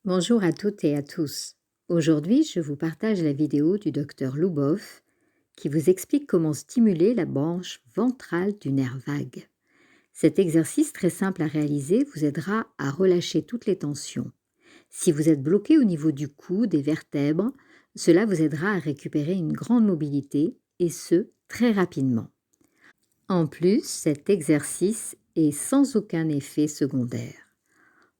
Bonjour à toutes et à tous. Aujourd'hui, je vous partage la vidéo du docteur Loubov qui vous explique comment stimuler la branche ventrale du nerf vague. Cet exercice très simple à réaliser vous aidera à relâcher toutes les tensions. Si vous êtes bloqué au niveau du cou, des vertèbres, cela vous aidera à récupérer une grande mobilité et ce, très rapidement. En plus, cet exercice est sans aucun effet secondaire.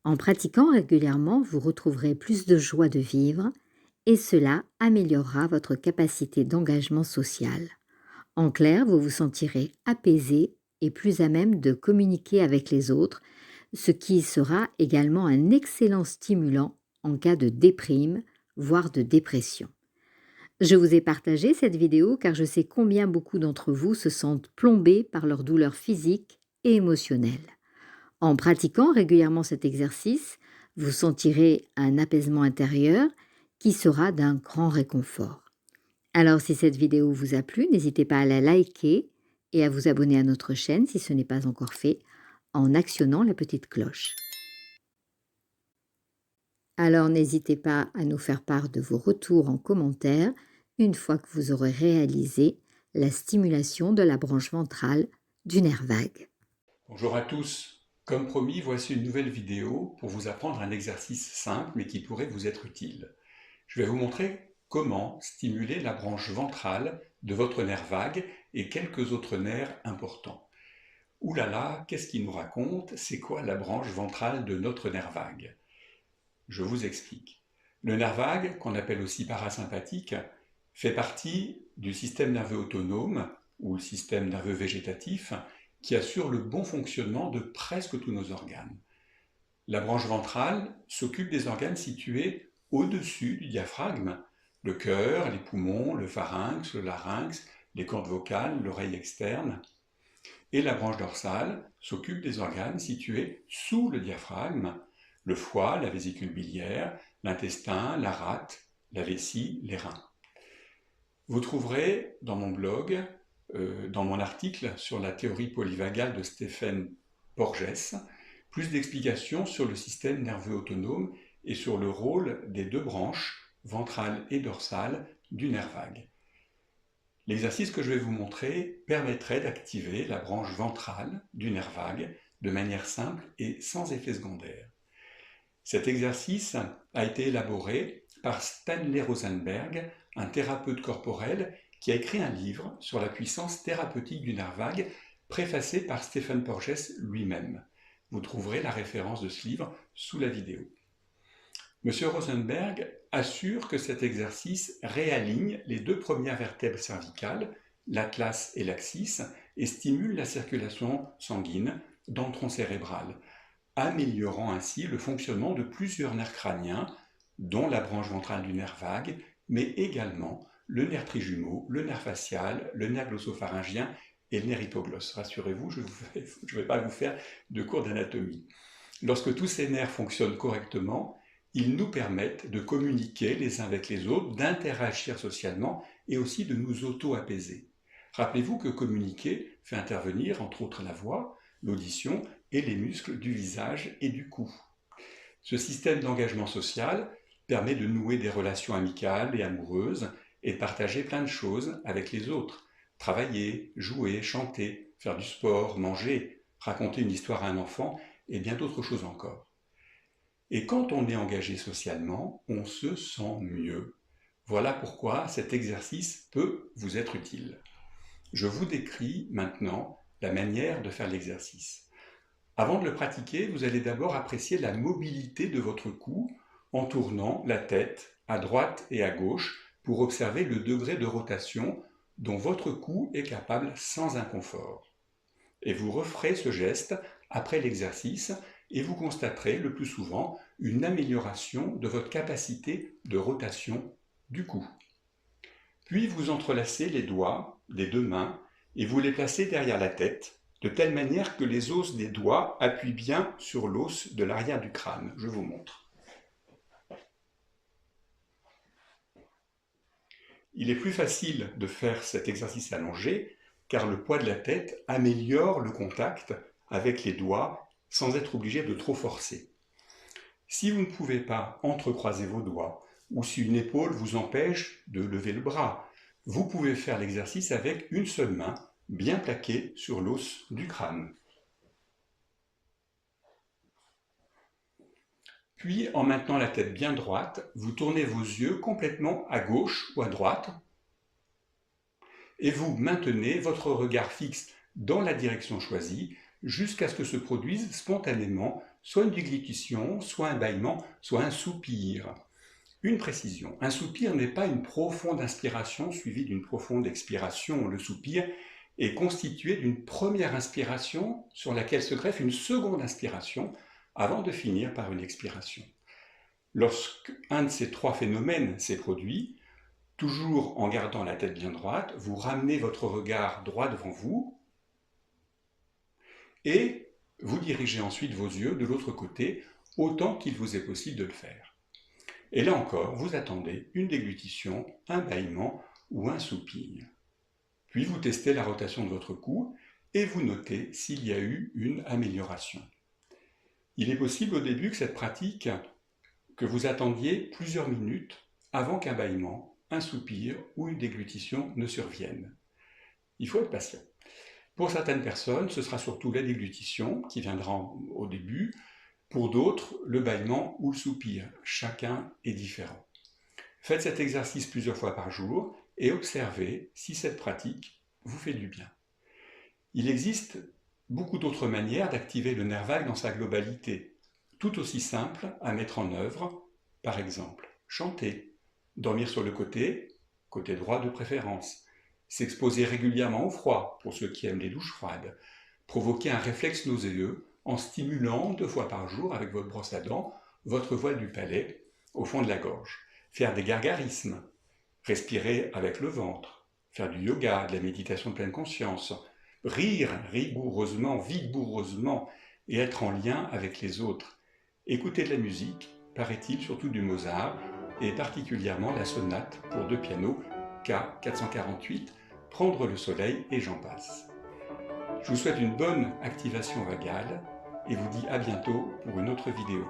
En pratiquant régulièrement, vous retrouverez plus de joie de vivre et cela améliorera votre capacité d'engagement social. En clair, vous vous sentirez apaisé et plus à même de communiquer avec les autres, ce qui sera également un excellent stimulant en cas de déprime, voire de dépression. Je vous ai partagé cette vidéo car je sais combien beaucoup d'entre vous se sentent plombés par leurs douleurs physiques et émotionnelles. En pratiquant régulièrement cet exercice, vous sentirez un apaisement intérieur qui sera d'un grand réconfort. Alors si cette vidéo vous a plu, n'hésitez pas à la liker et à vous abonner à notre chaîne si ce n'est pas encore fait en actionnant la petite cloche. Alors n'hésitez pas à nous faire part de vos retours en commentaire une fois que vous aurez réalisé la stimulation de la branche ventrale du nerf vague. Bonjour à tous. Comme promis, voici une nouvelle vidéo pour vous apprendre un exercice simple mais qui pourrait vous être utile. Je vais vous montrer comment stimuler la branche ventrale de votre nerf vague et quelques autres nerfs importants. Ouh là là, qu'est-ce qu'il nous raconte? C'est quoi la branche ventrale de notre nerf vague? Je vous explique. Le nerf vague, qu'on appelle aussi parasympathique, fait partie du système nerveux autonome ou le système nerveux végétatif qui assure le bon fonctionnement de presque tous nos organes. La branche ventrale s'occupe des organes situés au-dessus du diaphragme, le cœur, les poumons, le pharynx, le larynx, les cordes vocales, l'oreille externe. Et la branche dorsale s'occupe des organes situés sous le diaphragme, le foie, la vésicule biliaire, l'intestin, la rate, la vessie, les reins. Vous trouverez dans mon blog, dans mon article sur la théorie polyvagale de Stephen Porges, plus d'explications sur le système nerveux autonome et sur le rôle des deux branches, ventrale et dorsale, du nerf vague. L'exercice que je vais vous montrer permettrait d'activer la branche ventrale du nerf vague de manière simple et sans effet secondaire. Cet exercice a été élaboré par Stanley Rosenberg, un thérapeute corporel qui a écrit un livre sur la puissance thérapeutique du nerf vague, préfacé par Stephen Porges lui-même. Vous trouverez la référence de ce livre sous la vidéo. Monsieur Rosenberg assure que cet exercice réaligne les deux premières vertèbres cervicales, l'atlas et l'axis, et stimule la circulation sanguine dans le tronc cérébral, améliorant ainsi le fonctionnement de plusieurs nerfs crâniens, dont la branche ventrale du nerf vague, mais également le nerf trijumeau, le nerf facial, le nerf glossopharyngien et le nerf hypoglosse. Rassurez-vous, je ne vais pas vous faire de cours d'anatomie. Lorsque tous ces nerfs fonctionnent correctement, ils nous permettent de communiquer les uns avec les autres, d'interagir socialement et aussi de nous auto-apaiser. Rappelez-vous que communiquer fait intervenir entre autres la voix, l'audition et les muscles du visage et du cou. Ce système d'engagement social permet de nouer des relations amicales et amoureuses et de partager plein de choses avec les autres. Travailler, jouer, chanter, faire du sport, manger, raconter une histoire à un enfant et bien d'autres choses encore. Et quand on est engagé socialement, on se sent mieux. Voilà pourquoi cet exercice peut vous être utile. Je vous décris maintenant la manière de faire l'exercice. Avant de le pratiquer, vous allez d'abord apprécier la mobilité de votre cou en tournant la tête à droite et à gauche pour observer le degré de rotation dont votre cou est capable sans inconfort. Et vous referez ce geste après l'exercice et vous constaterez le plus souvent une amélioration de votre capacité de rotation du cou. Puis vous entrelacez les doigts des deux mains et vous les placez derrière la tête, de telle manière que les os des doigts appuient bien sur l'os de l'arrière du crâne. Je vous montre. Il est plus facile de faire cet exercice allongé car le poids de la tête améliore le contact avec les doigts sans être obligé de trop forcer. Si vous ne pouvez pas entrecroiser vos doigts, ou si une épaule vous empêche de lever le bras, vous pouvez faire l'exercice avec une seule main, bien plaquée sur l'os du crâne. Puis, en maintenant la tête bien droite, vous tournez vos yeux complètement à gauche ou à droite, et vous maintenez votre regard fixe dans la direction choisie jusqu'à ce que se produise spontanément soit une déglutition, soit un bâillement, soit un soupir. Une précision, un soupir n'est pas une profonde inspiration suivie d'une profonde expiration. Le soupir est constitué d'une première inspiration sur laquelle se greffe une seconde inspiration avant de finir par une expiration. Lorsqu'un de ces trois phénomènes s'est produit, toujours en gardant la tête bien droite, vous ramenez votre regard droit devant vous et vous dirigez ensuite vos yeux de l'autre côté autant qu'il vous est possible de le faire. Et là encore, vous attendez une déglutition, un bâillement ou un soupir. Puis vous testez la rotation de votre cou et vous notez s'il y a eu une amélioration. Il est possible au début que cette pratique, que vous attendiez plusieurs minutes avant qu'un bâillement, un soupir ou une déglutition ne survienne. Il faut être patient. Pour certaines personnes, ce sera surtout la déglutition qui viendra au début. Pour d'autres, le bâillement ou le soupir. Chacun est différent. Faites cet exercice plusieurs fois par jour et observez si cette pratique vous fait du bien. Il existe beaucoup d'autres manières d'activer le nerf vague dans sa globalité, tout aussi simples à mettre en œuvre. Par exemple, chanter, dormir sur le côté droit de préférence, s'exposer régulièrement au froid pour ceux qui aiment les douches froides, provoquer un réflexe nauséeux en stimulant 2 fois par jour avec votre brosse à dents votre voile du palais au fond de la gorge, faire des gargarismes, respirer avec le ventre, faire du yoga, de la méditation de pleine conscience, rire rigoureusement, vigoureusement et être en lien avec les autres, écouter de la musique, paraît-il surtout du Mozart, et particulièrement la sonate pour 2 pianos K448, Prendre le soleil et j'en passe. Je vous souhaite une bonne activation vagale et vous dis à bientôt pour une autre vidéo.